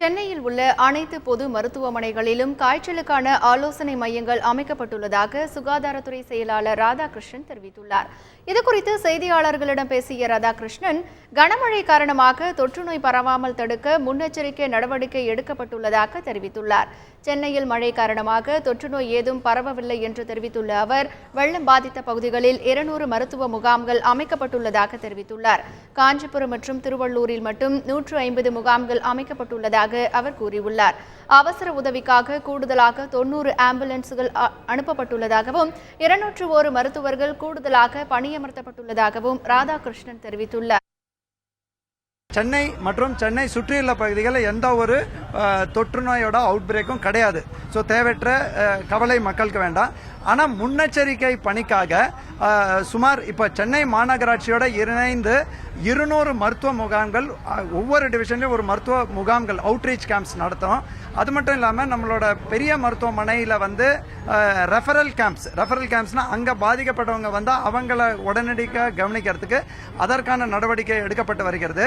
சென்னையில் உள்ள அனைத்து பொது மருத்துவமனைகளிலும் காய்ச்சலுக்கான ஆலோசனை மையங்கள் அமைக்கப்பட்டுள்ளதாக சுகாதாரத்துறை செயலாளர் ராதாகிருஷ்ணன் தெரிவித்துள்ளார். இதுகுறித்து செய்தியாளர்களிடம் பேசிய ராதாகிருஷ்ணன், கனமழை காரணமாக தொற்றுநோய் பரவாமல் தடுக்க முன்னெச்சரிக்கை நடவடிக்கை எடுக்கப்பட்டுள்ளதாக தெரிவித்துள்ளார். சென்னையில் மழை காரணமாக தொற்றுநோய் ஏதும் பரவவில்லை என்று தெரிவித்துள்ள அவர், வெள்ளம் பாதித்த பகுதிகளில் 200 மருத்துவ முகாம்கள் அமைக்கப்பட்டுள்ளதாக தெரிவித்துள்ளார். காஞ்சிபுரம் மற்றும் திருவள்ளூரில் மட்டும் 150 முகாம்கள் அமைக்கப்பட்டுள்ளதாக அவர் கூறியுள்ளார். அவசர உதவிக்காக கூடுதலாக 90 ஆம்புலன்ஸ்கள் அனுப்பப்பட்டுள்ளதாகவும் 201 மருத்துவர்கள் கூடுதலாக பணியமர்த்தப்பட்டுள்ளதாகவும் ராதாகிருஷ்ணன் தெரிவித்துள்ளார். சென்னை மற்றும் சென்னை சுற்றியுள்ள பகுதிகளில் எந்த ஒரு தொற்று நோயோட அவுட் பிரேக்கும் கிடையாது. ஸோ தேவையற்ற கவலை மக்களுக்கு வேண்டாம். ஆனால் முன்னெச்சரிக்கை பணிக்காக சுமார் இப்போ சென்னை மாநகராட்சியோட இணைந்து 200 மருத்துவ முகாம்கள், ஒவ்வொரு டிவிஷன்லையும் ஒரு மருத்துவ முகாம்கள், அவுட்ரீச் கேம்ப்ஸ் நடத்தும். அது மட்டும் இல்லாமல் நம்மளோட பெரிய மருத்துவமனையில் ரெஃபரல் கேம்ப்ஸ்னால் அங்கே பாதிக்கப்பட்டவங்க வந்தால் அவங்கள உடனடியாக கவனிக்கிறதுக்கு அதற்கான நடவடிக்கை எடுக்கப்பட்டு வருகிறது.